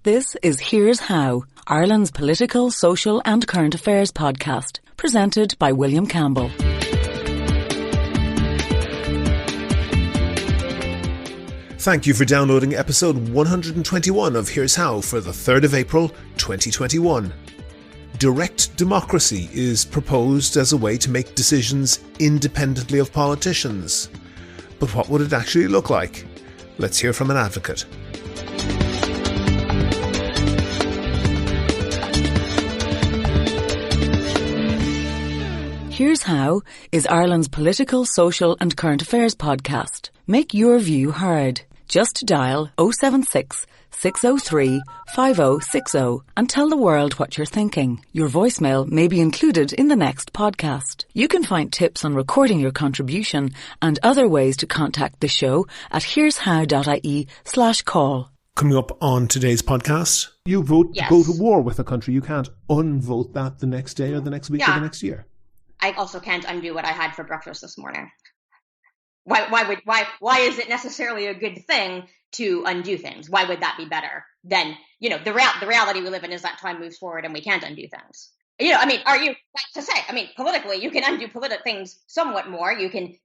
This is Here's How, Ireland's political, social and current affairs podcast, presented by William Campbell. Thank you for downloading episode 121 of Here's How for the 3rd of April 2021. Direct democracy is proposed as a way to make decisions independently of politicians. But what would it actually look like? Let's hear from an advocate. Here's How is Ireland's political, social and current affairs podcast. Make your view heard. Just dial 076 603 5060 and tell the world what you're thinking. Your voicemail may be included in the next podcast. You can find tips on recording your contribution and other ways to contact the show at here'show.ie/call. Coming up on today's podcast, you vote to go to war with a country. You can't unvote that the next day or the next week or the next year. I also can't undo what I had for breakfast this morning. Why is it necessarily a good thing to undo things? Why would that be better than, the reality we live in is that time moves forward and we can't undo things. Politically, you can undo things somewhat more. You can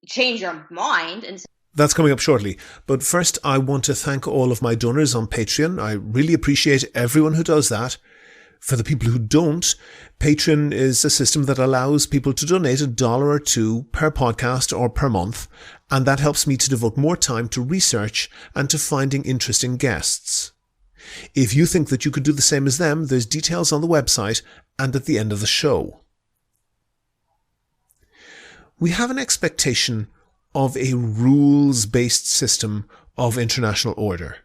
change your mind. And that's coming up shortly. But first, I want to thank all of my donors on Patreon. I really appreciate everyone who does that. For the people who don't, Patreon is a system that allows people to donate $1 or $2 per podcast or per month, and that helps me to devote more time to research and to finding interesting guests. If you think that you could do the same as them, there's details on the website and at the end of the show. We have an expectation of a rules-based system of international order.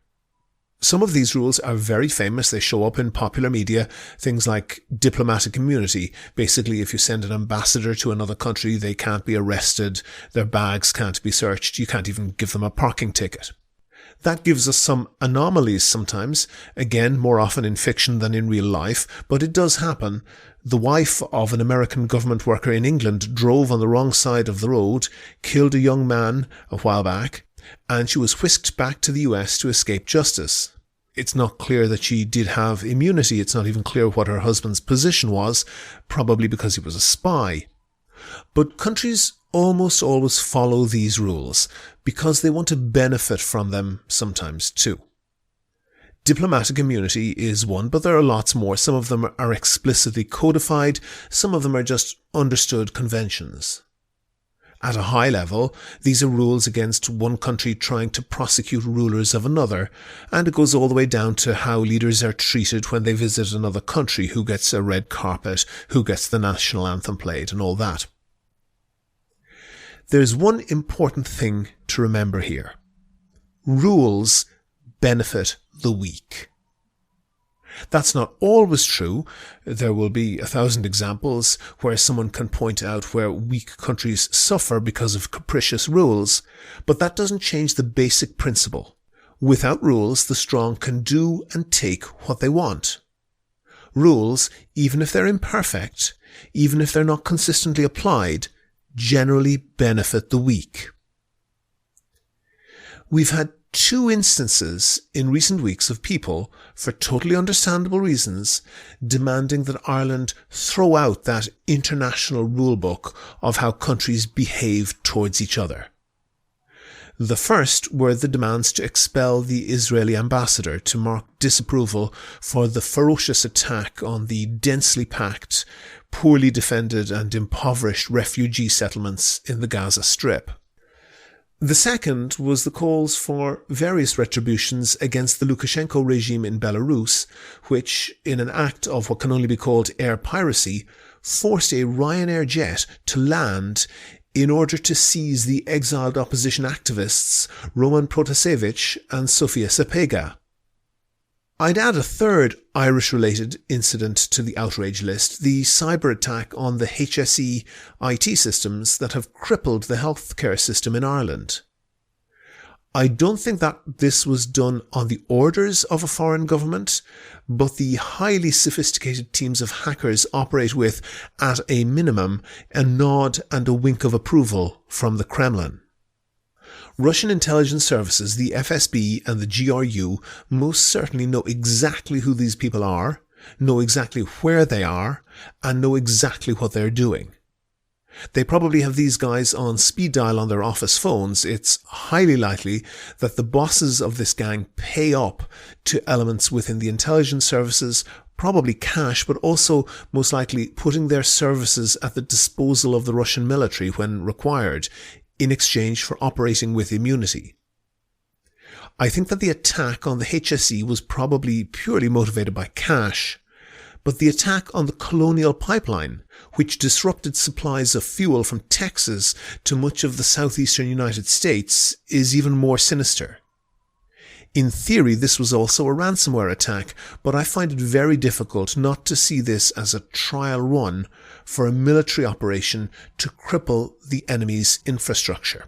Some of these rules are very famous. They show up in popular media, things like diplomatic immunity. Basically, if you send an ambassador to another country, they can't be arrested, their bags can't be searched, you can't even give them a parking ticket. That gives us some anomalies sometimes, again, more often in fiction than in real life, but it does happen. The wife of an American government worker in England drove on the wrong side of the road, killed a young man a while back, and she was whisked back to the US to escape justice. It's not clear that she did have immunity. It's not even clear what her husband's position was, probably because he was a spy. But countries almost always follow these rules because they want to benefit from them sometimes too. Diplomatic immunity is one, but there are lots more. Some of them are explicitly codified. Some of them are just understood conventions. At a high level, these are rules against one country trying to prosecute rulers of another, and it goes all the way down to how leaders are treated when they visit another country, who gets a red carpet, who gets the national anthem played, and all that. There's one important thing to remember here. Rules benefit the weak. That's not always true. There will be 1,000 examples where someone can point out where weak countries suffer because of capricious rules, but that doesn't change the basic principle. Without rules, the strong can do and take what they want. Rules, even if they're imperfect, even if they're not consistently applied, generally benefit the weak. We've had 2 instances in recent weeks of people, for totally understandable reasons, demanding that Ireland throw out that international rulebook of how countries behave towards each other. The first were the demands to expel the Israeli ambassador to mark disapproval for the ferocious attack on the densely packed, poorly defended and impoverished refugee settlements in the Gaza Strip. The second was the calls for various retributions against the Lukashenko regime in Belarus, which, in an act of what can only be called air piracy, forced a Ryanair jet to land in order to seize the exiled opposition activists Roman Protasevich and Sofia Sapega. I'd add a third Irish-related incident to the outrage list, the cyber attack on the HSE IT systems that have crippled the healthcare system in Ireland. I don't think that this was done on the orders of a foreign government, but the highly sophisticated teams of hackers operate with, at a minimum, a nod and a wink of approval from the Kremlin. Russian intelligence services, the FSB and the GRU, most certainly know exactly who these people are, know exactly where they are, and know exactly what they're doing. They probably have these guys on speed dial on their office phones. It's highly likely that the bosses of this gang pay up to elements within the intelligence services, probably cash, but also most likely putting their services at the disposal of the Russian military when required, in exchange for operating with immunity. I think that the attack on the HSE was probably purely motivated by cash, but the attack on the Colonial Pipeline, which disrupted supplies of fuel from Texas to much of the southeastern United States, is even more sinister. In theory, this was also a ransomware attack, but I find it very difficult not to see this as a trial run for a military operation to cripple the enemy's infrastructure.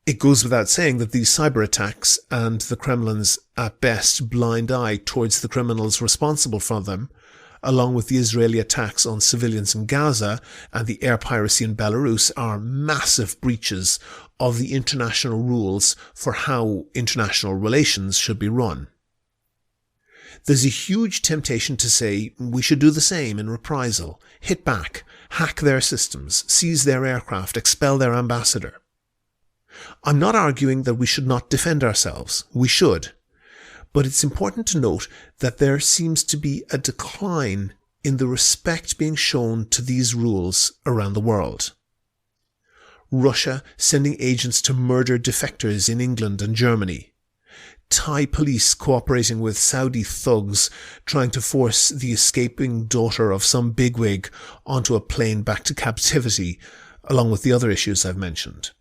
It goes without saying that these cyber attacks and the Kremlin's, at best, blind eye towards the criminals responsible for them, along with the Israeli attacks on civilians in Gaza and the air piracy in Belarus, are massive breaches of the international rules for how international relations should be run. There's a huge temptation to say we should do the same in reprisal, hit back, hack their systems, seize their aircraft, expel their ambassador. I'm not arguing that we should not defend ourselves. We should. But it's important to note that there seems to be a decline in the respect being shown to these rules around the world. Russia sending agents to murder defectors in England and Germany. Thai police cooperating with Saudi thugs trying to force the escaping daughter of some bigwig onto a plane back to captivity, along with the other issues I've mentioned.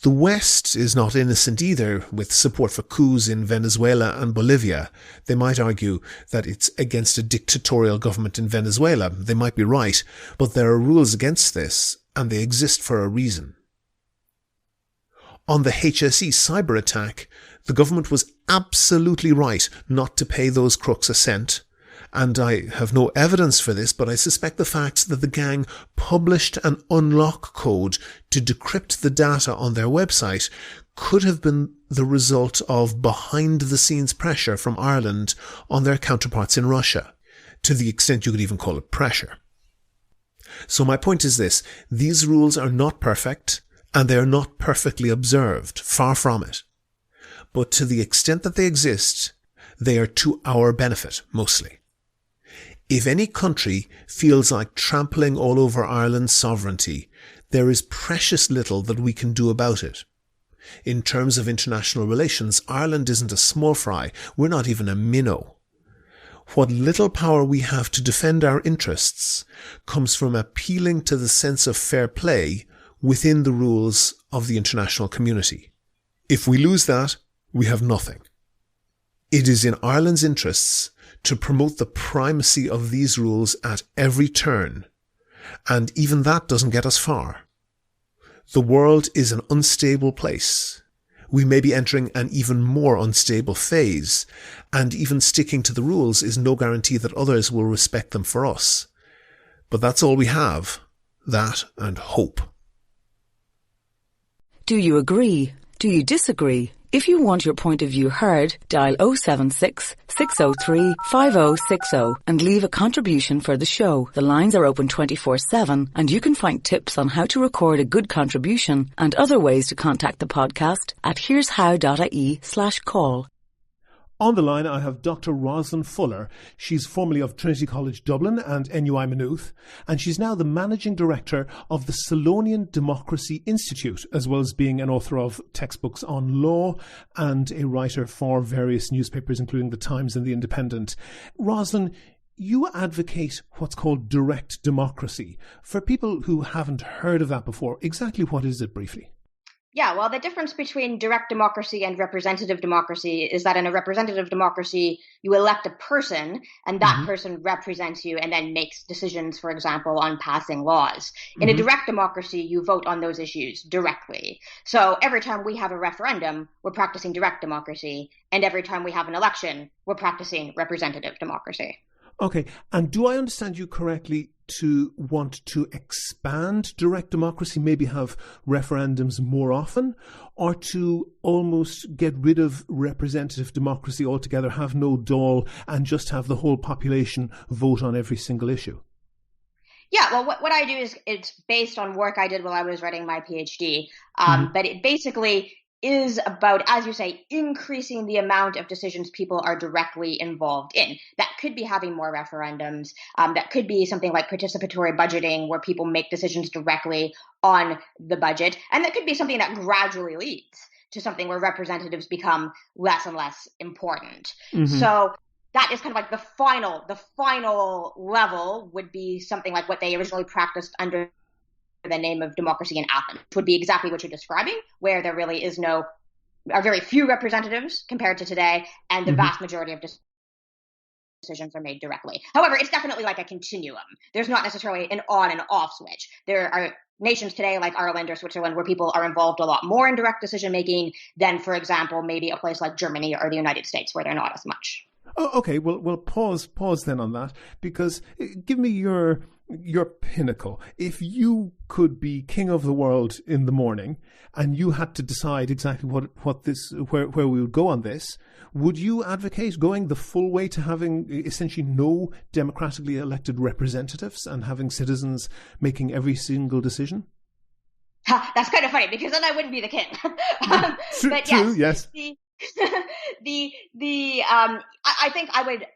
The West is not innocent either, with support for coups in Venezuela and Bolivia. They might argue that it's against a dictatorial government in Venezuela. They might be right, but there are rules against this, and they exist for a reason. On the HSE cyber attack, the government was absolutely right not to pay those crooks a cent. And I have no evidence for this, but I suspect the fact that the gang published an unlock code to decrypt the data on their website could have been the result of behind-the-scenes pressure from Ireland on their counterparts in Russia, to the extent you could even call it pressure. So my point is this: these rules are not perfect, and they are not perfectly observed, far from it. But to the extent that they exist, they are to our benefit, mostly. If any country feels like trampling all over Ireland's sovereignty, there is precious little that we can do about it. In terms of international relations, Ireland isn't a small fry. We're not even a minnow. What little power we have to defend our interests comes from appealing to the sense of fair play within the rules of the international community. If we lose that, we have nothing. It is in Ireland's interests to promote the primacy of these rules at every turn, and even that doesn't get us far. The world is an unstable place. We may be entering an even more unstable phase, and even sticking to the rules is no guarantee that others will respect them for us. But that's all we have, that and hope. Do you agree? Do you disagree? If you want your point of view heard, dial 076 603 5060 and leave a contribution for the show. The lines are open 24/7 and you can find tips on how to record a good contribution and other ways to contact the podcast at here'show.ie/call. On the line, I have Dr. Rosalind Fuller. She's formerly of Trinity College Dublin and NUI Maynooth, and she's now the Managing Director of the Solonian Democracy Institute, as well as being an author of textbooks on law and a writer for various newspapers, including The Times and The Independent. Rosalind, you advocate what's called direct democracy. For people who haven't heard of that before, exactly what is it briefly? Yeah, well, the difference between direct democracy and representative democracy is that in a representative democracy, you elect a person and that person represents you and then makes decisions, for example, on passing laws. In a direct democracy, you vote on those issues directly. So every time we have a referendum, we're practicing direct democracy. And every time we have an election, we're practicing representative democracy. Okay. And do I understand you correctly to want to expand direct democracy, maybe have referendums more often, or to almost get rid of representative democracy altogether, have no Dáil, and just have the whole population vote on every single issue? Yeah, well, what I do is it's based on work I did while I was writing my PhD, but it basically is about, as you say, increasing the amount of decisions people are directly involved in. That could be having more referendums. That could be something like participatory budgeting, where people make decisions directly on the budget. And that could be something that gradually leads to something where representatives become less and less important. So that is kind of like the final level would be something like what they originally practiced under the name of democracy in Athens, which would be exactly what you're describing, where there really are very few representatives compared to today, and the vast majority of decisions are made directly. However, it's definitely like a continuum. There's not necessarily an on and off switch. There are nations today like Ireland or Switzerland where people are involved a lot more in direct decision making than, for example, maybe a place like Germany or the United States, where they're not as much. Oh, okay. Well, pause then on that, because give me your pinnacle. If you could be king of the world in the morning and you had to decide exactly where we would go on this, would you advocate going the full way to having essentially no democratically elected representatives and having citizens making every single decision? That's kind of funny, because then I wouldn't be the king. But true, yes. I think I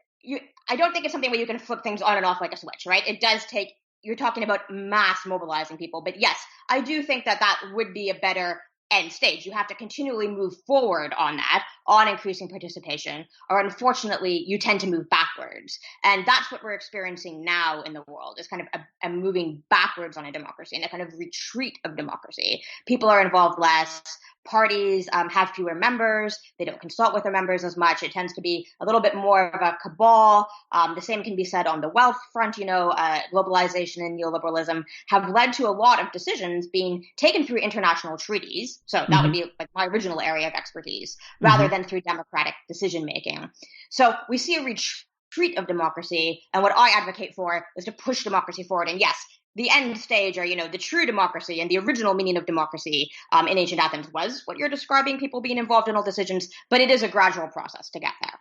don't think it's something where you can flip things on and off like a switch, right? It does take, you're talking about mass mobilizing people. But yes, I do think that would be a better end stage. You have to continually move forward on that, on increasing participation, or unfortunately, you tend to move backwards. And that's what we're experiencing now in the world, is kind of a moving backwards on a democracy and a kind of retreat of democracy. People are involved less. Parties have fewer members. They don't consult with their members as much. It tends to be a little bit more of a cabal. The same can be said on the wealth front. Globalization and neoliberalism have led to a lot of decisions being taken through international treaties. So that would be like my original area of expertise, rather than through democratic decision making. So we see a retreat of democracy. And what I advocate for is to push democracy forward. And yes, the end stage, or, the true democracy and the original meaning of democracy in ancient Athens was what you're describing, people being involved in all decisions, but it is a gradual process to get there.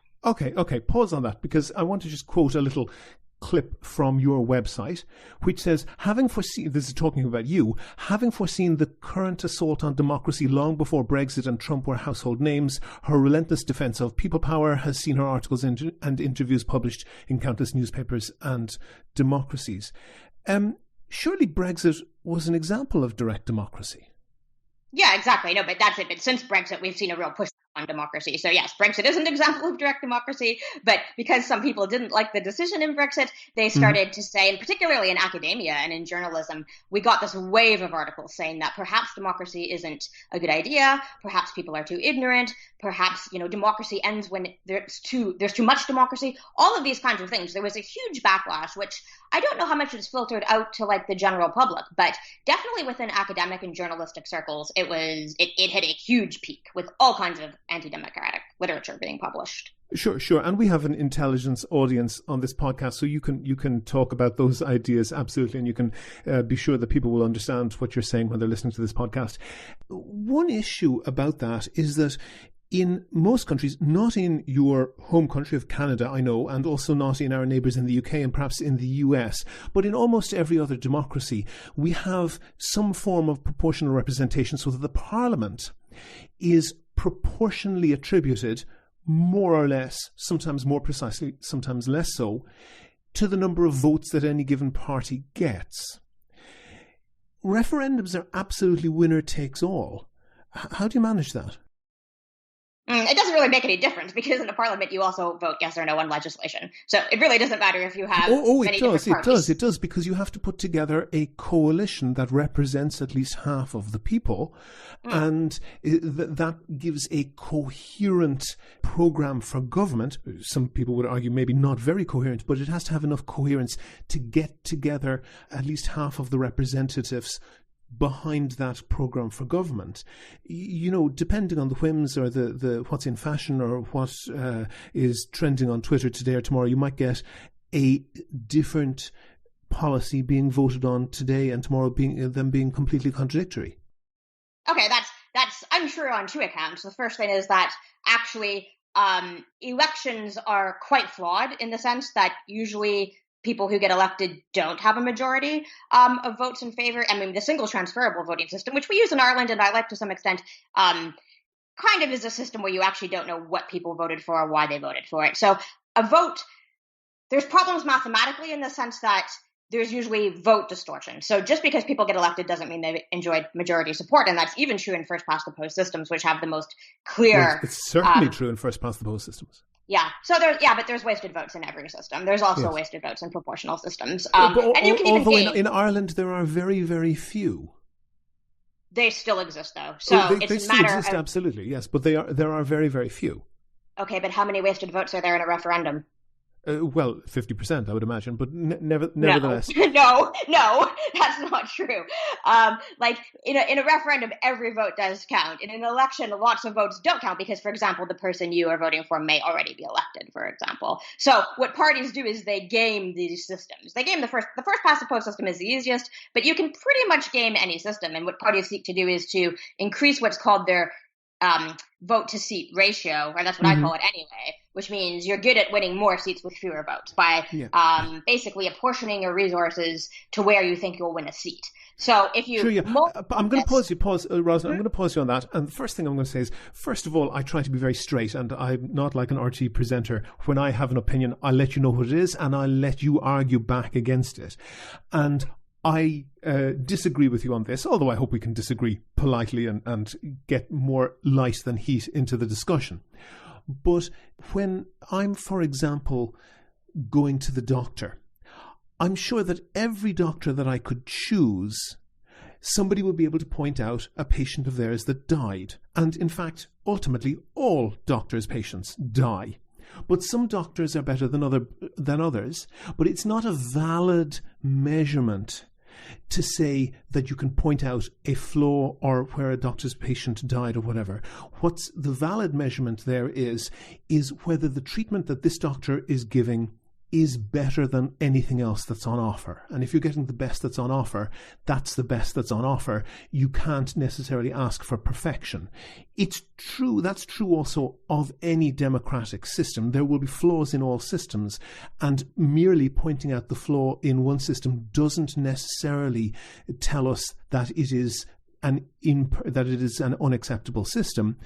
Okay. Pause on that, because I want to just quote a little clip from your website, which says, this is talking about you, having foreseen the current assault on democracy long before Brexit and Trump were household names, her relentless defence of people power has seen her articles and interviews published in countless newspapers and democracies. Surely Brexit was an example of direct democracy. Yeah, exactly. No, but that's it. But since Brexit, we've seen a real push on democracy. So yes, Brexit is an example of direct democracy, but because some people didn't like the decision in Brexit, they started to say, and particularly in academia and in journalism, we got this wave of articles saying that perhaps democracy isn't a good idea, perhaps people are too ignorant, perhaps, democracy ends when there's too much democracy, all of these kinds of things. There was a huge backlash, which I don't know how much is filtered out to like the general public, but definitely within academic and journalistic circles, it hit a huge peak with all kinds of anti-democratic literature being published. Sure. And we have an intelligence audience on this podcast, so you can talk about those ideas, absolutely, and you can be sure that people will understand what you're saying when they're listening to this podcast. One issue about that is that in most countries, not in your home country of Canada, I know, and also not in our neighbours in the UK and perhaps in the US, but in almost every other democracy, we have some form of proportional representation so that the Parliament is proportionally attributed, more or less, sometimes more precisely, sometimes less so, to the number of votes that any given party gets. Referendums are absolutely winner takes all. How do you manage that? It doesn't really make any difference, because in a parliament you also vote yes or no on legislation. So it really doesn't matter if you have many different parties. It does, because you have to put together a coalition that represents at least half of the people, and that gives a coherent program for government. Some people would argue maybe not very coherent, but it has to have enough coherence to get together at least half of the representatives behind that program for government. Depending on the whims or the what's in fashion or what is trending on Twitter today or tomorrow, you might get a different policy being voted on today and tomorrow being completely contradictory? Okay, that's untrue on two accounts. The first thing is that actually elections are quite flawed in the sense that usually people who get elected don't have a majority of votes in favor. I mean, the single transferable voting system, which we use in Ireland, and I like to some extent, kind of is a system where you actually don't know what people voted for or why they voted for it. So a vote, there's problems mathematically in the sense that there's usually vote distortion. So just because people get elected doesn't mean they enjoyed majority support. And that's even true in first-past-the-post systems, which have the most clear... Well, it's certainly true in first-past-the-post systems. Yeah. So but there's wasted votes in every system. There's also wasted votes in proportional systems. And you can although in Ireland there are very, very few. They still exist, though. So they it's a still matter exist, of... absolutely, yes. But there are very, very few. Okay, but how many wasted votes are there in a referendum? Well, 50%, I would imagine, but nevertheless. No, that's not true. Like in a referendum, every vote does count. In an election, lots of votes don't count because, for example, the person you are voting for may already be elected, for example. So what parties do is they game these systems. They game the first past the post system is the easiest, but you can pretty much game any system. And what parties seek to do is to increase what's called their vote to seat ratio, or that's what I call it anyway, which means you're good at winning more seats with fewer votes by basically apportioning your resources to where you think you'll win a seat. So if you... I'm going to pause you, Rosalind. I'm going to pause you on that. And the first thing I'm going to say is, first of all, I try to be very straight, and I'm not like an RT presenter. When I have an opinion, I'll let you know what it is, and I'll let you argue back against it. And I disagree with you on this, although I hope we can disagree politely and get more light than heat into the discussion. But when I'm, for example, going to the doctor, I'm sure that every doctor that I could choose, somebody will be able to point out a patient of theirs that died. And in fact, ultimately, all doctors' patients die. But some doctors are better than others. But it's not a valid measurement to say that you can point out a flaw or where a doctor's patient died or whatever. What's the valid measurement there is whether the treatment that this doctor is giving is better than anything else that's on offer. And if you're getting the best that's on offer, that's the best that's on offer. You can't necessarily ask for perfection. It's true, that's true also of any democratic system. There will be flaws in all systems, and merely pointing out the flaw in one system doesn't necessarily tell us that it is an unacceptable system.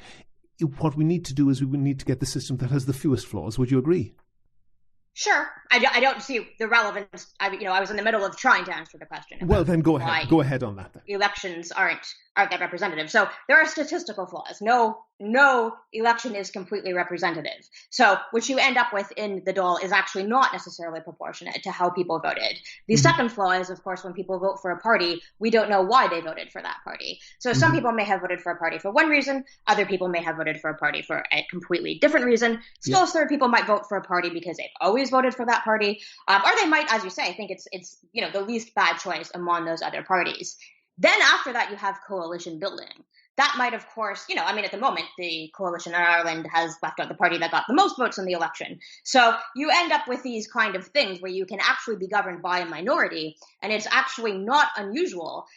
What we need to do is we need to get the system that has the fewest flaws. Would you agree? Sure. I don't see the relevance. I was in the middle of trying to answer the question. Well, then go ahead. Go ahead on that then. Elections aren't that representative. So there are statistical flaws. No election is completely representative. So what you end up with in the Dáil is actually not necessarily proportionate to how people voted. The second flaw is, of course, when people vote for a party, we don't know why they voted for that party. So some people may have voted for a party for one reason. Other people may have voted for a party for a completely different reason. Still, third people might vote for a party because they've always voted for that party. Or they might, as you say, think it's the least bad choice among those other parties. Then after that, you have coalition building. That might, of course, at the moment, the coalition in Ireland has left out the party that got the most votes in the election. So you end up with these kind of things where you can actually be governed by a minority, and it's actually not unusual,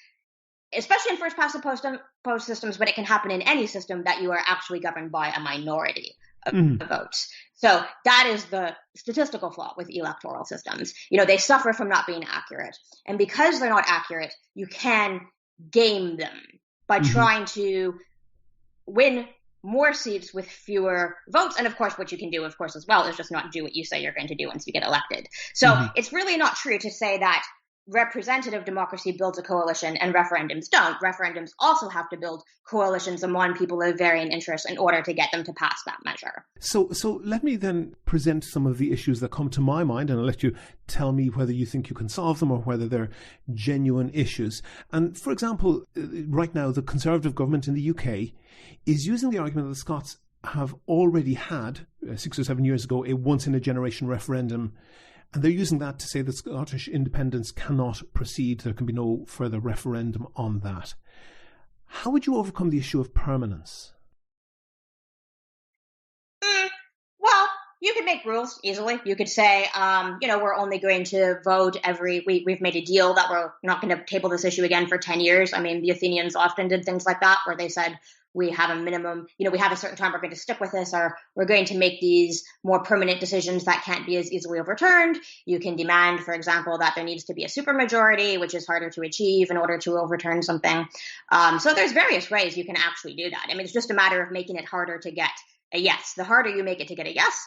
especially in first-past-the-post systems, but it can happen in any system that you are actually governed by a minority of votes. So that is the statistical flaw with electoral systems. They suffer from not being accurate. And because they're not accurate, you can game them by trying to win more seats with fewer votes. And of course, what you can do, of course, as well, is just not do what you say you're going to do once you get elected. So it's really not true to say that representative democracy builds a coalition and referendums don't. Referendums also have to build coalitions among people of varying interests in order to get them to pass that measure. So let me then present some of the issues that come to my mind, and I'll let you tell me whether you think you can solve them or whether they're genuine issues. And for example, right now, the Conservative government in the UK is using the argument that the Scots have already had, 6 or 7 years ago, a once-in-a-generation referendum. And they're using that to say that Scottish independence cannot proceed. There can be no further referendum on that. How would you overcome the issue of permanence? Well, You could make rules easily. You could say, we're only going to vote we've made a deal that we're not going to table this issue again for 10 years. I mean, the Athenians often did things like that, where they said, we have a minimum, we have a certain time we're going to stick with this, or we're going to make these more permanent decisions that can't be as easily overturned. You can demand, for example, that there needs to be a supermajority, which is harder to achieve in order to overturn something. So there's various ways you can actually do that. I mean, it's just a matter of making it harder to get a yes. The harder you make it to get a yes,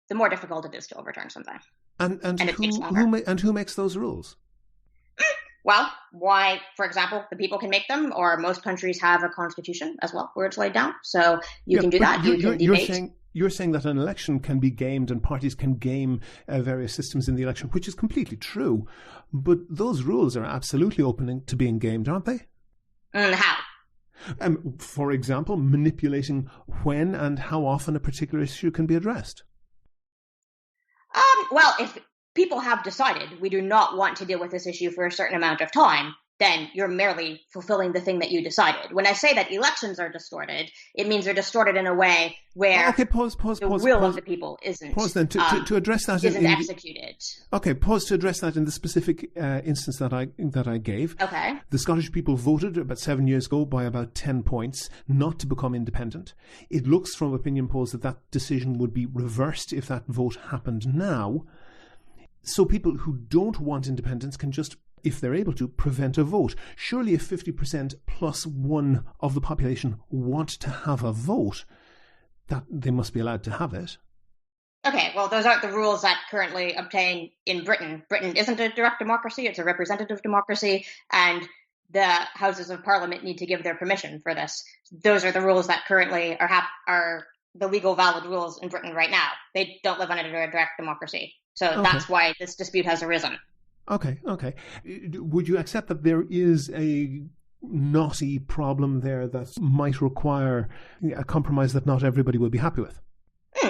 the more difficult it is to overturn something. And it takes longer. Who makes those rules? Well, why, for example, the people can make them, or most countries have a constitution as well where it's laid down. So you can do that. You can debate. You're saying that an election can be gamed and parties can game various systems in the election, which is completely true. But those rules are absolutely open to being gamed, aren't they? How? For example, manipulating when and how often a particular issue can be addressed. Well, if people have decided we do not want to deal with this issue for a certain amount of time, then you're merely fulfilling the thing that you decided. When I say that elections are distorted, it means they're distorted in a way where the will of the people isn't. Pause then to address that isn't executed. Okay, pause to address that in the specific instance that I gave. Okay. The Scottish people voted about 7 years ago by about 10 points not to become independent. It looks from opinion polls that decision would be reversed if that vote happened now. So people who don't want independence can just, if they're able to, prevent a vote. Surely if 50% plus one of the population want to have a vote, that they must be allowed to have it. Okay, well, those aren't the rules that currently obtain in Britain. Britain isn't a direct democracy, it's a representative democracy, and the Houses of Parliament need to give their permission for this. Those are the rules that currently are the legal valid rules in Britain right now. They don't live under a direct democracy. So That's why this dispute has arisen. Okay. Would you accept that there is a knotty problem there that might require a compromise that not everybody will be happy with?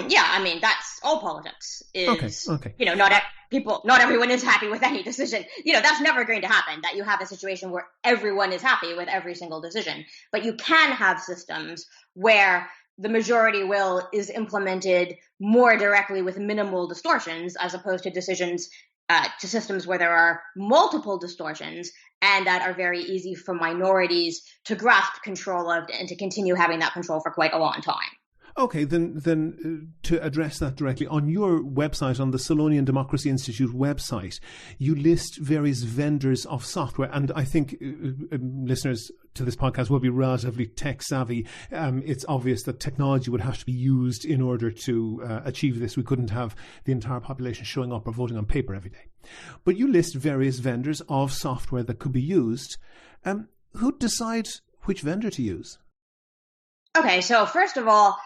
Yeah, I mean, that's all politics. Okay. Not everyone is happy with any decision. That's never going to happen, that you have a situation where everyone is happy with every single decision. But you can have systems where the majority will is implemented more directly with minimal distortions, as opposed to to systems where there are multiple distortions and that are very easy for minorities to grasp control of and to continue having that control for quite a long time. Okay, then to address that directly, on your website, on the Solonian Democracy Institute website, you list various vendors of software, and I think listeners to this podcast will be relatively tech savvy. It's obvious that technology would have to be used in order to achieve this. We couldn't have the entire population showing up or voting on paper every day. But you list various vendors of software that could be used. Who decides which vendor to use? Okay, so first of all,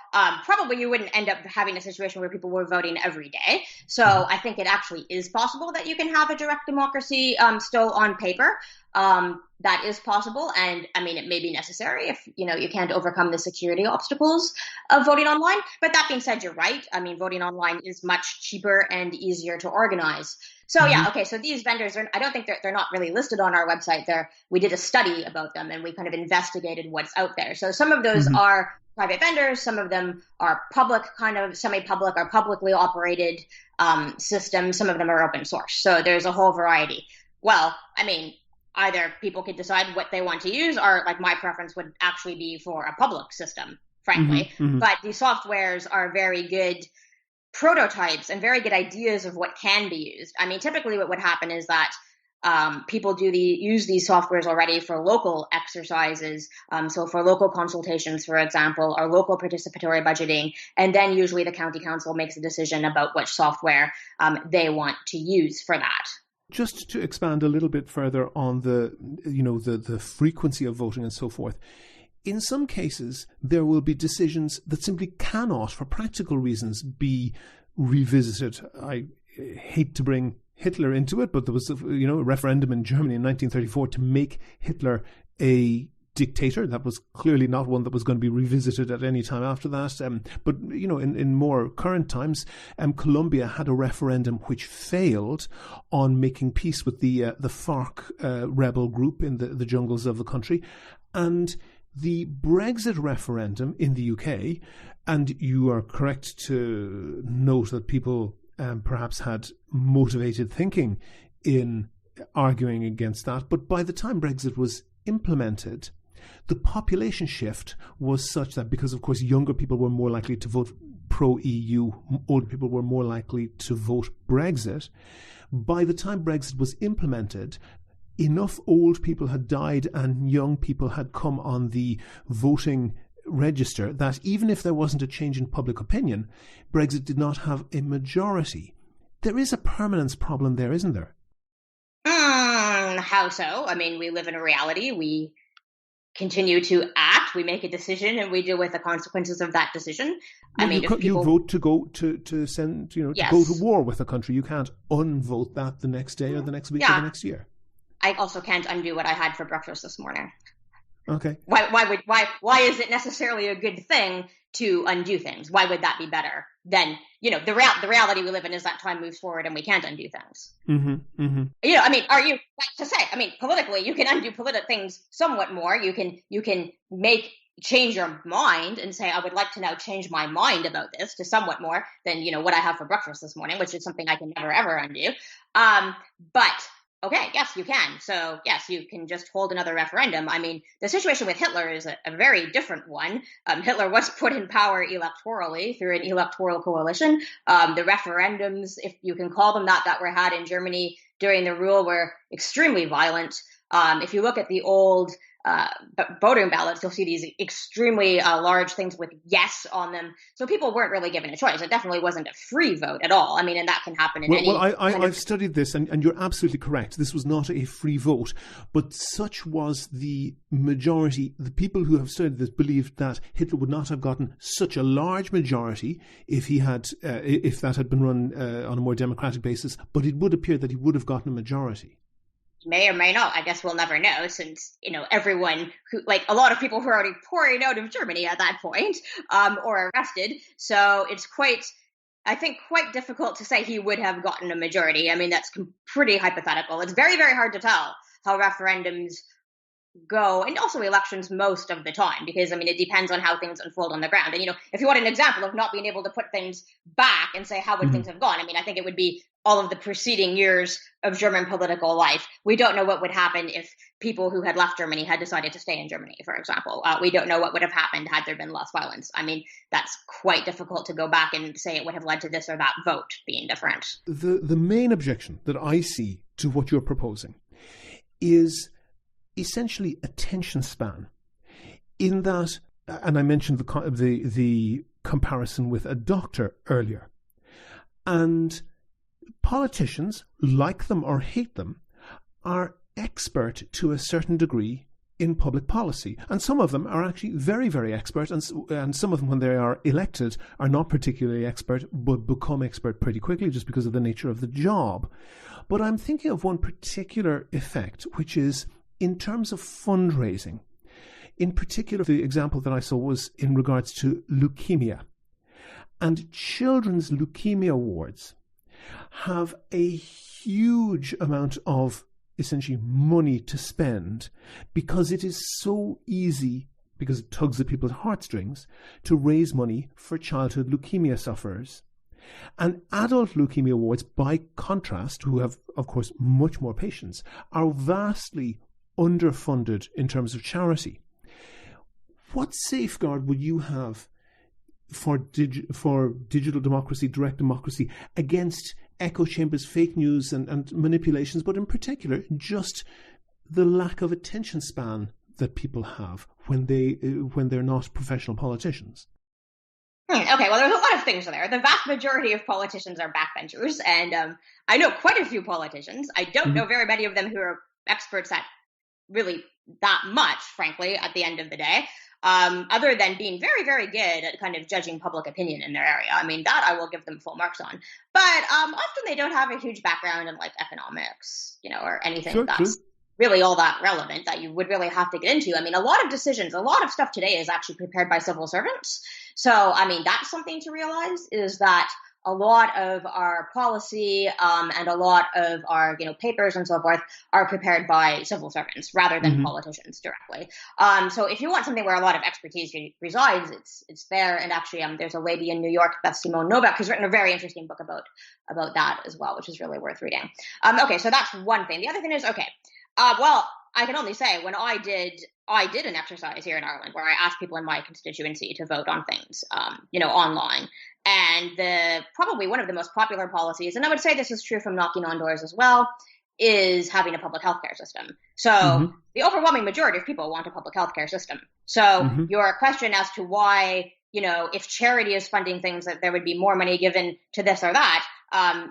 probably you wouldn't end up having a situation where people were voting every day. So I think it actually is possible that you can have a direct democracy still on paper. That is possible. And I mean, it may be necessary if, you can't overcome the security obstacles of voting online. But that being said, you're right. I mean, voting online is much cheaper and easier to organize. So yeah, okay. So these vendors I don't think they're not really listed on our website. We did a study about them and we kind of investigated what's out there. So some of those are private vendors. Some of them are public, kind of semi-public or publicly operated systems. Some of them are open source. So there's a whole variety. Well, I mean, either people could decide what they want to use, or like my preference would actually be for a public system, frankly. But these softwares are very good prototypes and very good ideas of what can be used. I mean, typically what would happen is that people use these softwares already for local exercises, so for local consultations, for example, or local participatory budgeting, and then usually the county council makes a decision about which software they want to use for that. Just to expand a little bit further on the frequency of voting and so forth, in some cases, there will be decisions that simply cannot, for practical reasons, be revisited. I hate to bring Hitler into it, but there was a referendum in Germany in 1934 to make Hitler a dictator. That was clearly not one that was going to be revisited at any time after that. But in more current times, Colombia had a referendum which failed on making peace with the FARC rebel group in the jungles of the country, and the Brexit referendum in the UK, and you are correct to note that people perhaps had motivated thinking in arguing against that, but by the time Brexit was implemented, the population shift was such that, because of course younger people were more likely to vote pro-EU, older people were more likely to vote Brexit. By the time Brexit was implemented, enough old people had died and young people had come on the voting register that even if there wasn't a change in public opinion, Brexit did not have a majority. There is a permanence problem there, isn't there? How so? I mean, we live in a reality. We continue to act. We make a decision, and we deal with the consequences of that decision. Well, I mean, you vote to go to send, to go to war with a country. You can't unvote that the next day or the next week or the next year. I also can't undo what I had for breakfast this morning. Okay. Why is it necessarily a good thing to undo things? Why would that be better than, the reality we live in is that time moves forward and we can't undo things. Mm-hmm, mm-hmm. I mean, are you, like to say, I mean, politically, you can undo things somewhat more. You can change your mind and say, I would like to now change my mind about this to somewhat more than, what I have for breakfast this morning, which is something I can never, ever undo. But okay, yes, you can. So, yes, you can just hold another referendum. I mean, the situation with Hitler is a very different one. Hitler was put in power electorally through an electoral coalition. The referendums, if you can call them that were had in Germany during the rule were extremely violent. If you look at the old voting ballots, you'll see these extremely large things with yes on them. So people weren't really given a choice. It definitely wasn't a free vote at all. I mean, and that can happen in any... Well, I've studied this, and you're absolutely correct. This was not a free vote, but such was the majority. The people who have studied this believed that Hitler would not have gotten such a large majority if that had been run on a more democratic basis, but it would appear that he would have gotten a majority. May or may not. I guess we'll never know, since, everyone who, a lot of people who are already pouring out of Germany at that point, or arrested. So it's quite difficult to say he would have gotten a majority. I mean, that's pretty hypothetical. It's very, very hard to tell how referendums go, and also elections most of the time, because, I mean, it depends on how things unfold on the ground. And, if you want an example of not being able to put things back and say how would things have gone, I mean, I think it would be all of the preceding years of German political life. We don't know what would happen if people who had left Germany had decided to stay in Germany, for example. We don't know what would have happened had there been less violence. I mean, that's quite difficult to go back and say it would have led to this or that vote being different. The main objection that I see to what you're proposing is essentially attention span, in that, and I mentioned the comparison with a doctor earlier, and politicians, like them or hate them, are expert to a certain degree in public policy, and some of them are actually very, very expert, and some of them, when they are elected, are not particularly expert, but become expert pretty quickly just because of the nature of the job. But I'm thinking of one particular effect, which is in terms of fundraising. In particular, the example that I saw was in regards to leukemia. And children's leukemia wards have a huge amount of essentially money to spend, because it is so easy, because it tugs at people's heartstrings, to raise money for childhood leukemia sufferers. And adult leukemia wards, by contrast, who have, of course, much more patients, are vastly underfunded in terms of charity. What safeguard would you have for digital democracy, direct democracy, against echo chambers, fake news and manipulations, but in particular just the lack of attention span that people have when they're not professional politicians? Okay, well, there's a lot of things there. The vast majority of politicians are backbenchers, and I know quite a few politicians. I don't know very many of them who are experts at really that much, frankly, at the end of the day. Other than being very, very good at kind of judging public opinion in their area. I mean, that I will give them full marks on. But often they don't have a huge background in economics, or anything that's really all that relevant that you would really have to get into. I mean, a lot of stuff today is actually prepared by civil servants. So, I mean, that's something to realize, is that a lot of our policy and a lot of our papers and so forth are prepared by civil servants rather than politicians directly. So if you want something where a lot of expertise resides, it's there. And actually, there's a lady in New York, Beth Simone Novak, who's written a very interesting book about that as well, which is really worth reading. Okay, so that's one thing. The other thing is, well, I can only say when I did an exercise here in Ireland where I asked people in my constituency to vote on things, online. And probably one of the most popular policies, and I would say this is true from knocking on doors as well, is having a public healthcare system. So the overwhelming majority of people want a public healthcare system. So your question as to why, if charity is funding things, that there would be more money given to this or that,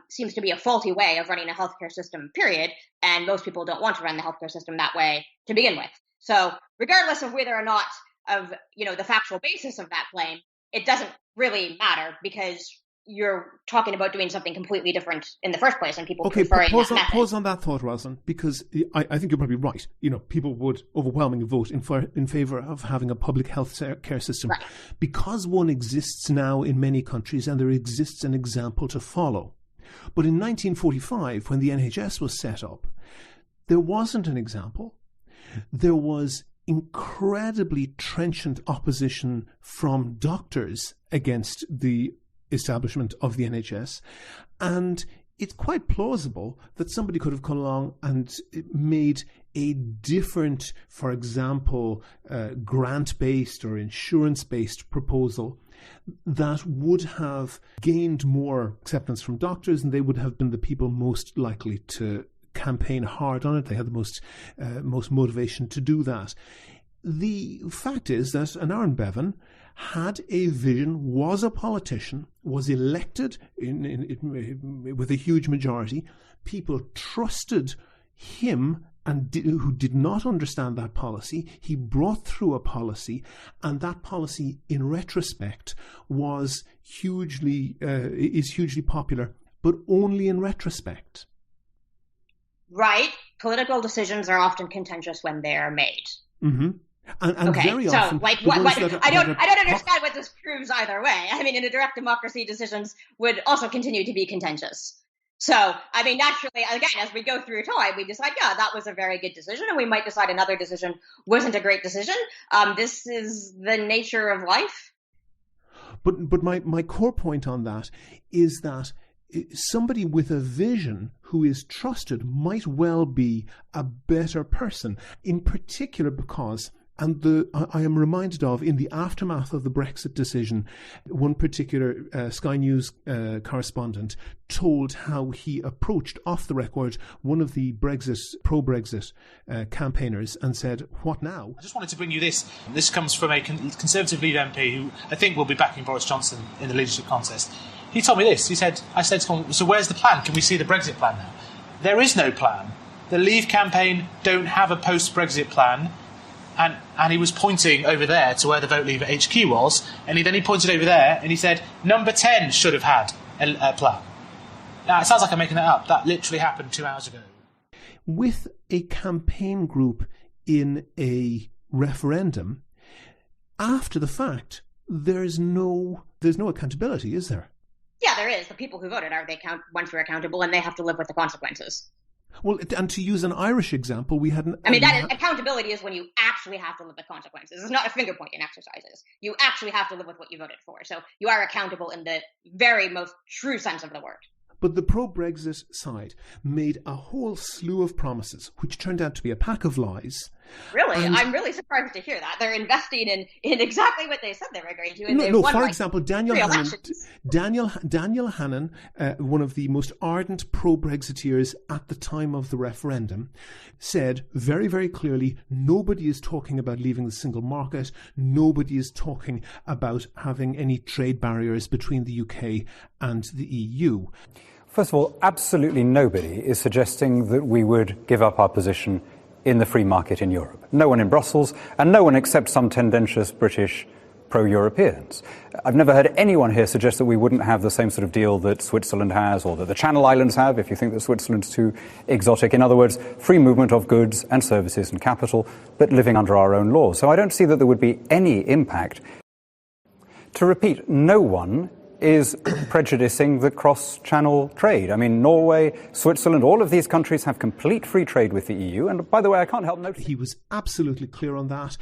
seems to be a faulty way of running a healthcare system, period. And most people don't want to run the healthcare system that way to begin with. So regardless of whether or not of, the factual basis of that claim, it doesn't really matter because you're talking about doing something completely different in the first place and people preferring that method. Pause on that thought, Rosalind, because I think you're probably right. People would overwhelmingly vote in favour of having a public health care system because one exists now in many countries and there exists an example to follow. But in 1945, when the NHS was set up, there wasn't an example. There was incredibly trenchant opposition from doctors against the establishment of the NHS. And it's quite plausible that somebody could have come along and made a different, for example, grant-based or insurance-based proposal that would have gained more acceptance from doctors, and they would have been the people most likely to campaign hard on it. They had the most motivation to do that. The fact is that Aaron Bevan had a vision, was a politician, was elected with a huge majority. People trusted him and who did not understand that policy. He brought through a policy, and that policy, in retrospect, is hugely popular, but only in retrospect. Right. Political decisions are often contentious when they are made. And very often, I don't understand what this proves either way. I mean, in a direct democracy, decisions would also continue to be contentious. So, I mean, naturally, again, as we go through time, we decide, that was a very good decision, and we might decide another decision wasn't a great decision. This is the nature of life. But my core point on that is that somebody with a vision who is trusted might well be a better person, in particular because, and I am reminded of, in the aftermath of the Brexit decision, one particular Sky News correspondent told how he approached, off the record, one of the pro-Brexit campaigners and said, "What now?" I just wanted to bring you this. This comes from a Conservative lead MP who I think will be backing Boris Johnson in the leadership contest. He told me this. He said, I said to him, so where's the plan? Can we see the Brexit plan now? There is no plan. The Leave campaign don't have a post-Brexit plan. And he was pointing over there to where the Vote Leave HQ was. And then he pointed over there and he said, number 10 should have had a plan. Now, it sounds like I'm making that up. That literally happened 2 hours ago. With a campaign group in a referendum, after the fact, there's no accountability, is there? Yeah, there is. The people who voted once were accountable, and they have to live with the consequences. Well, and to use an Irish example, we had accountability is when you actually have to live with consequences. It's not a finger pointing exercises. You actually have to live with what you voted for. So you are accountable in the very most true sense of the word. But the pro-Brexit side made a whole slew of promises, which turned out to be a pack of lies. Really? I'm really surprised to hear that. They're investing in exactly what they said they were going to. And for example, Daniel Hannan, one of the most ardent pro-Brexiteers at the time of the referendum, said very, very clearly, nobody is talking about leaving the single market. Nobody is talking about having any trade barriers between the UK and the EU. First of all, absolutely nobody is suggesting that we would give up our position in the free market in Europe. No one in Brussels, and no one except some tendentious British pro-Europeans. I've never heard anyone here suggest that we wouldn't have the same sort of deal that Switzerland has, or that the Channel Islands have, if you think that Switzerland's too exotic. In other words, free movement of goods and services and capital, but living under our own laws. So I don't see that there would be any impact. To repeat, no one is prejudicing the cross-channel trade. I mean, Norway, Switzerland, all of these countries have complete free trade with the EU. And by the way, I can't help noticing... He was absolutely clear on that.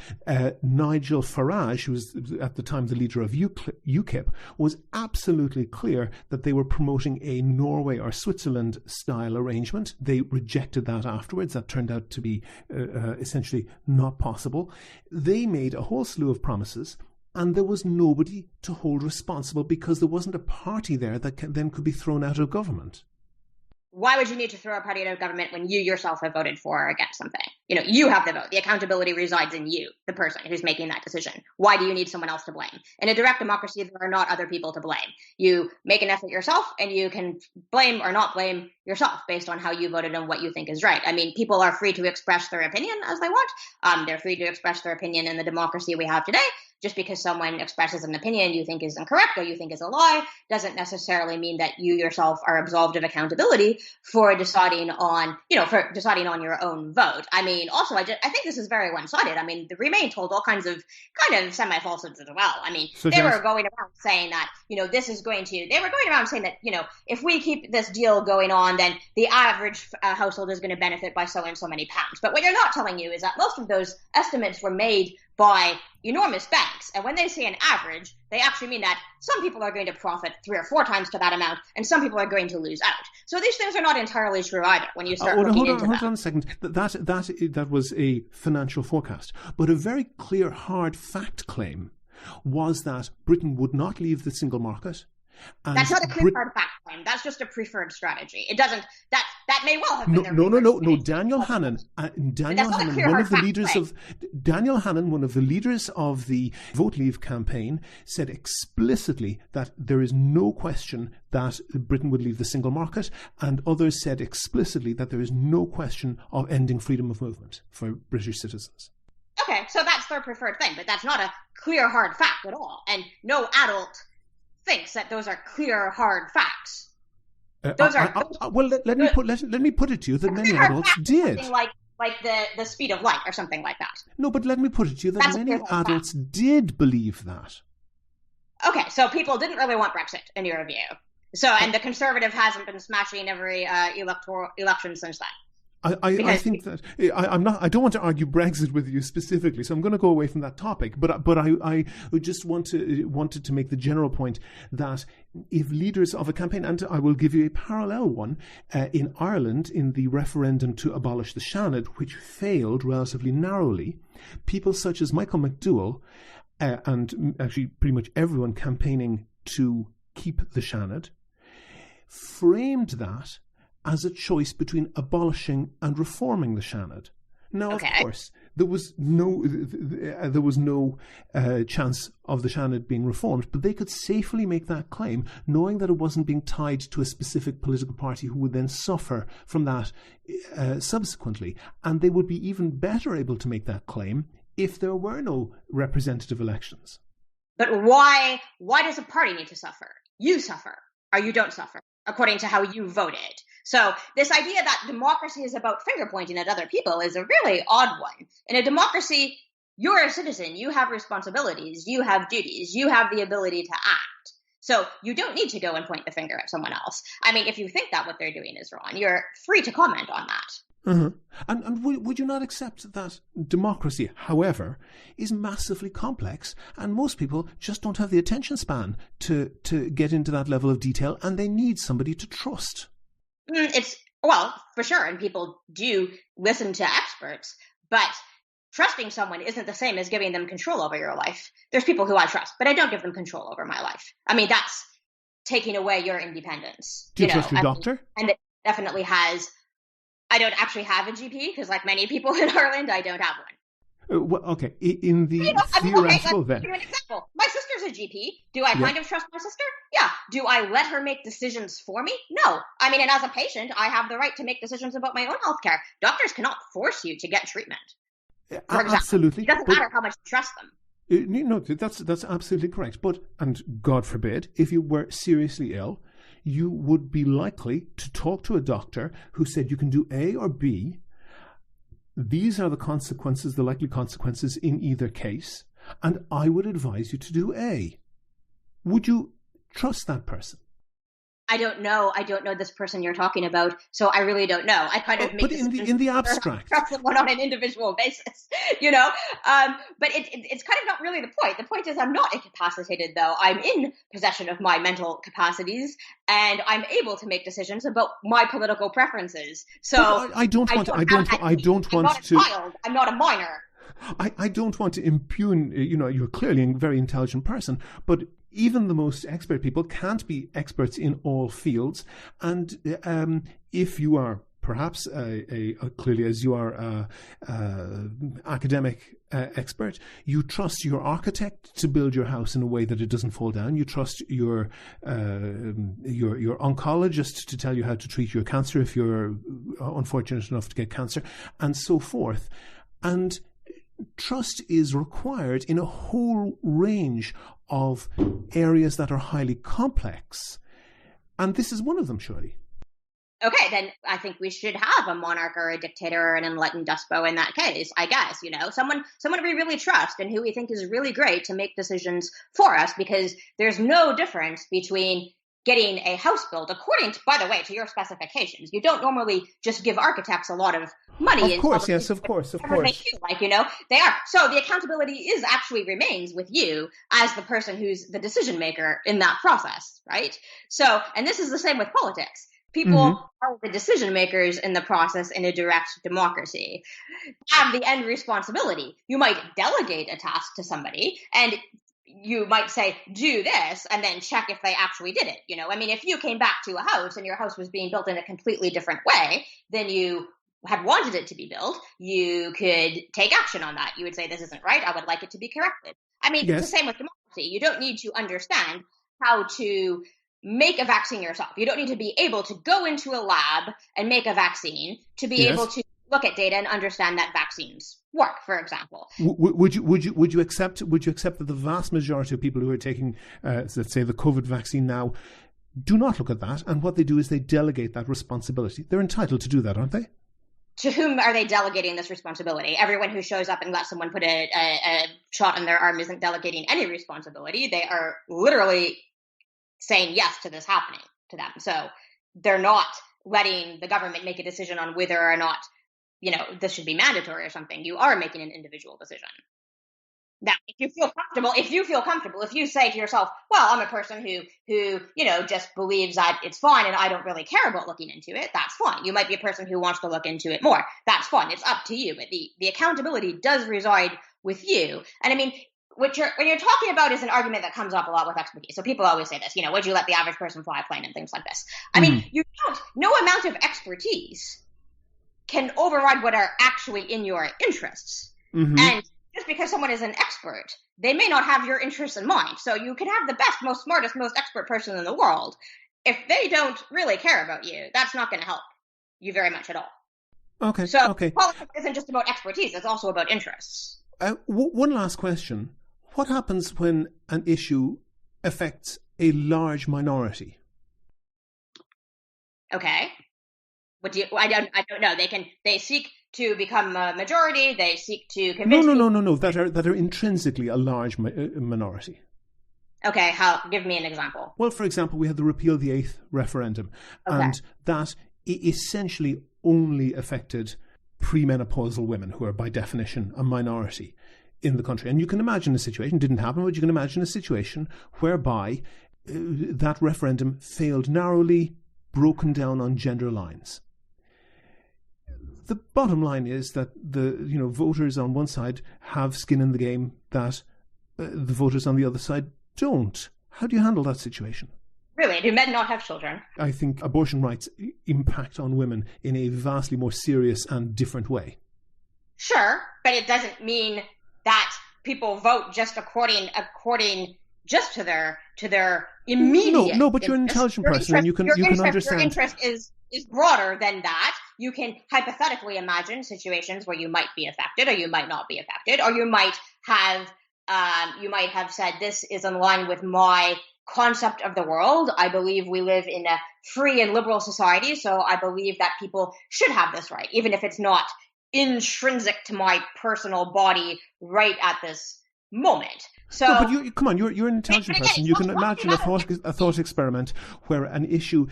Nigel Farage, who was at the time the leader of UKIP, was absolutely clear that they were promoting a Norway or Switzerland-style arrangement. They rejected that afterwards. That turned out to be essentially not possible. They made a whole slew of promises, and there was nobody to hold responsible because there wasn't a party there that then could be thrown out of government. Why would you need to throw a party out of government when you yourself have voted for or against something? You know, you have the vote. The accountability resides in you, the person who's making that decision. Why do you need someone else to blame? In a direct democracy, there are not other people to blame. You make an effort yourself, and you can blame or not blame yourself based on how you voted and what you think is right. I mean, people are free to express their opinion as they want. They're free to express their opinion in the democracy we have today. Just because someone expresses an opinion you think is incorrect or you think is a lie doesn't necessarily mean that you yourself are absolved of accountability for deciding on your own vote. I mean, also, I think this is very one-sided. I mean, the Remain told all kinds of kind of semi-falsehoods as well. I mean, they were going around saying that, they were going around saying that, if we keep this deal going on, then the average household is going to benefit by so and so many pounds. But what you're not telling you is that most of those estimates were made by enormous banks. And when they say an average, they actually mean that some people are going to profit 3 or 4 times to that amount, and some people are going to lose out. So these things are not entirely true either when you start looking into them. Hold on a second. That was a financial forecast. But a very clear, hard fact claim was that Britain would not leave the single market. That's not a clear hard fact claim. That's just a preferred strategy. It doesn't. That may well have been their No. Daniel Hannan, one of the leaders of the Vote Leave campaign, said explicitly that there is no question that Britain would leave the single market, and others said explicitly that there is no question of ending freedom of movement for British citizens. Okay, so that's their preferred thing, but that's not a clear hard fact at all, and no adult thinks that those are clear, hard facts. Let me put it to you that many adults did. Something like the speed of light or something like that. No, but let me put it to you that many adults did believe that. Okay, so people didn't really want Brexit, in your view. And the Conservative hasn't been smashing every election since then. I think that I don't want to argue Brexit with you specifically, so I'm going to go away from that topic. But I just wanted to make the general point that if leaders of a campaign, and I will give you a parallel one in Ireland in the referendum to abolish the Seanad, which failed relatively narrowly, people such as Michael McDowell and actually pretty much everyone campaigning to keep the Seanad framed that as a choice between abolishing and reforming the Seanad. Now, Of course, there was no chance of the Seanad being reformed, but they could safely make that claim, knowing that it wasn't being tied to a specific political party who would then suffer from that subsequently. And they would be even better able to make that claim if there were no representative elections. But why does a party need to suffer? You suffer, or you don't suffer, according to how you voted. So this idea that democracy is about finger pointing at other people is a really odd one. In a democracy, you're a citizen. You have responsibilities. You have duties. You have the ability to act. So you don't need to go and point the finger at someone else. I mean, if you think that what they're doing is wrong, you're free to comment on that. Uh-huh. And would you not accept that democracy, however, is massively complex, and most people just don't have the attention span to get into that level of detail, and they need somebody to trust? For sure, and people do listen to experts, but trusting someone isn't the same as giving them control over your life. There's people who I trust, but I don't give them control over my life. I mean, that's taking away your independence. Do you trust your doctor? And it definitely has. I don't actually have a GP because, like many people in Ireland, I don't have one. Well, okay. In the theoretical, then. Give you an example. My sister's a GP. Do I kind of trust my sister? Yeah. Do I let her make decisions for me? No. I mean, and as a patient, I have the right to make decisions about my own healthcare. Doctors cannot force you to get treatment. Absolutely. It doesn't matter how much you trust them. No, that's absolutely correct. But, and God forbid, if you were seriously ill, you would be likely to talk to a doctor who said you can do A or B. These are the consequences, the likely consequences in either case, and I would advise you to do A. Would you trust that person? I don't know this person you're talking about, so I really don't know. I kind of make but in the abstract, trust someone on an individual basis, But it's kind of not really the point. The point is, I'm not incapacitated, though. I'm in possession of my mental capacities, and I'm able to make decisions about my political preferences. So I don't want to. I'm not a child. I'm not a minor. I don't want to impugn. You're clearly a very intelligent person, but even the most expert people can't be experts in all fields. And if you are perhaps clearly, as you are academic expert, you trust your architect to build your house in a way that it doesn't fall down. You trust your oncologist to tell you how to treat your cancer if you're unfortunate enough to get cancer, and so forth. And trust is required in a whole range of areas that are highly complex. And this is one of them, surely. Okay, then I think we should have a monarch or a dictator or an enlightened despot in that case, I guess, someone we really trust and who we think is really great to make decisions for us, because there's no difference between getting a house built according to, by the way, to your specifications. You don't normally just give architects a lot of money. Of course, yes, of course. They feel like, they are. So the accountability remains with you as the person who's the decision maker in that process, right? So, and this is the same with politics. People are the decision makers in the process in a direct democracy, have the end responsibility. You might delegate a task to somebody, and you might say, do this, and then check if they actually did it. If you came back to a house and your house was being built in a completely different way than you had wanted it to be built, you could take action on that. You would say, this isn't right. I would like it to be corrected. Yes. It's the same with democracy. You don't need to understand how to make a vaccine yourself. You don't need to be able to go into a lab and make a vaccine to be able to look at data and understand that vaccines work, for example. Would you accept that the vast majority of people who are taking, let's say, the COVID vaccine now do not look at that, and what they do is they delegate that responsibility? They're entitled to do that, aren't they? To whom are they delegating this responsibility? Everyone who shows up and lets someone put a shot in their arm isn't delegating any responsibility. They are literally saying yes to this happening to them. So they're not letting the government make a decision on whether or not, this should be mandatory or something. You are making an individual decision. Now, if you feel comfortable, if you say to yourself, well, I'm a person who just believes that it's fine and I don't really care about looking into it, that's fine. You might be a person who wants to look into it more. That's fine. It's up to you. But the accountability does reside with you. And when you're talking about is an argument that comes up a lot with expertise. So people always say this, would you let the average person fly a plane and things like this? No amount of expertise can override what are actually in your interests. And just because someone is an expert, they may not have your interests in mind. So you can have the best, most smartest, most expert person in the world. If they don't really care about you, that's not going to help you very much at all. Okay. So politics isn't just about expertise, it's also about interests. One last question. What happens when an issue affects a large minority? Okay. I don't know. They seek to become a majority. They seek to convince. No. That are intrinsically a large minority. Okay. Give me an example. Well, for example, we had the repeal the 8th referendum, and that essentially only affected premenopausal women, who are by definition a minority in the country. And you can imagine a situation, didn't happen, but you can imagine a situation whereby that referendum failed narrowly, broken down on gender lines. The bottom line is that the voters on one side have skin in the game that the voters on the other side don't. How do you handle that situation? Really? Do men not have children? I think abortion rights impact on women in a vastly more serious and different way. Sure, but it doesn't mean that people vote just according just to their immediate. No, but you're an intelligent person, and you can understand. Your interest is broader than that. You can hypothetically imagine situations where you might be affected, or you might not be affected, or you might have said, this is in line with my concept of the world. I believe we live in a free and liberal society, so I believe that people should have this right, even if it's not intrinsic to my personal body right at this moment. So, no, but come on, you're an intelligent person. You can imagine a thought experiment where an issue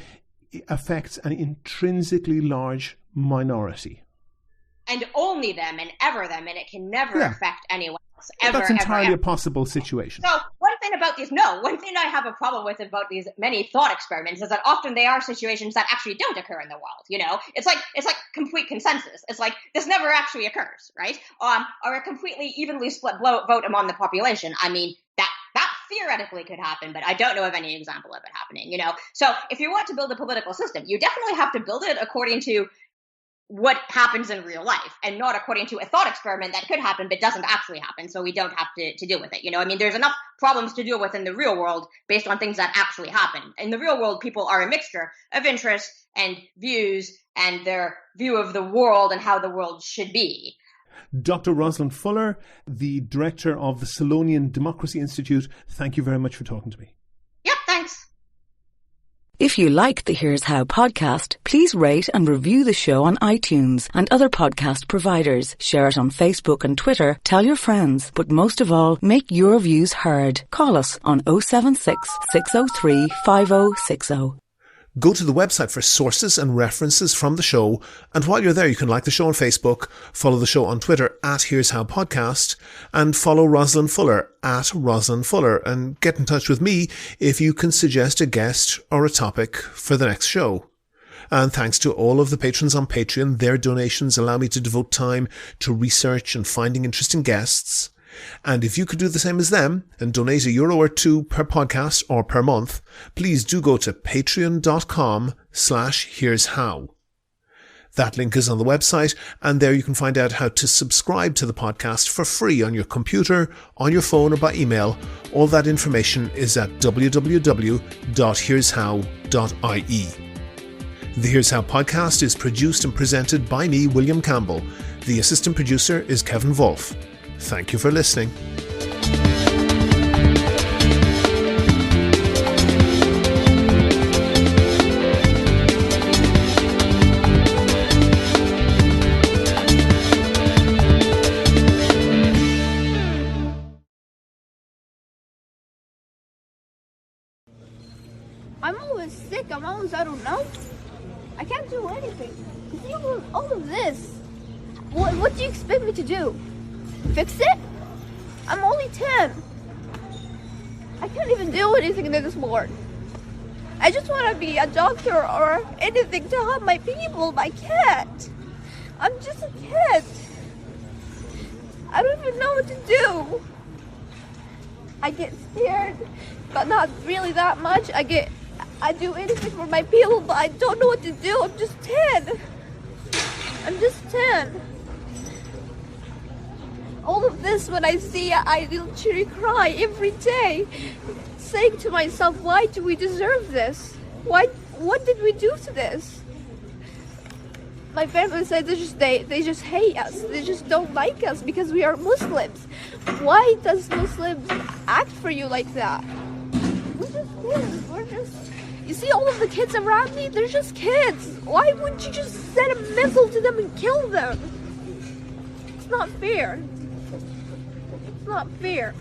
affects an intrinsically large minority. And only them and ever them, and it can never affect anyone else. That's entirely a possible situation. So one thing I have a problem with about these many thought experiments is that often they are situations that actually don't occur in the world. You know, it's like complete consensus. It's like this never actually occurs, right? Or a completely evenly split vote among the population. I mean, that theoretically could happen, but I don't know of any example of it happening. You know, so if you want to build a political system, you definitely have to build it according to what happens in real life and not according to a thought experiment that could happen but doesn't actually happen, so we don't have to deal with it. You know, I mean, there's enough problems to deal with in the real world based on things that actually happen. In the real world, people are a mixture of interests and views and their view of the world and how the world should be. Dr. Rosalind Fuller, the director of the Solonian Democracy Institute, thank you very much for talking to me. Yep, thanks. If you like the Here's How podcast, please rate and review the show on iTunes and other podcast providers. Share it on Facebook and Twitter. Tell your friends. But most of all, make your views heard. Call us on 076 603 5060. Go to the website for sources and references from the show, and while you're there you can like the show on Facebook, follow the show on Twitter at Here's How Podcast, and follow Rosalind Fuller at Rosalind Fuller, and get in touch with me if you can suggest a guest or a topic for the next show. And thanks to all of the patrons on Patreon. Their donations allow me to devote time to research and finding interesting guests. And if you could do the same as them and donate €1 or €2 per podcast or per month, please do go to patreon.com/Here's How. That link is on the website, and there you can find out how to subscribe to the podcast for free on your computer, on your phone, or by email. All that information is at www.here'show.ie. The Here's How podcast is produced and presented by me, William Campbell. The assistant producer is Kevin Wolf. Thank you for listening. I'm always sick. I don't know. I can't do anything. See all of this. What do you expect me to do? Fix it? I'm only 10. I can't even do anything this morning. I just want to be a doctor or anything to help my people, but I can't. I'm just a kid. I don't even know what to do. I get scared, but not really that much. I do anything for my people, but I don't know what to do. I'm just 10. I'm just 10. All of this, when I see it, I literally cry every day, saying to myself, why do we deserve this? What did we do to this? My family said they just hate us. They just don't like us because we are Muslims. Why does Muslims act for you like that? We're just kids. You see all of the kids around me? They're just kids. Why wouldn't you just send a missile to them and kill them? It's not fair. It's not fair.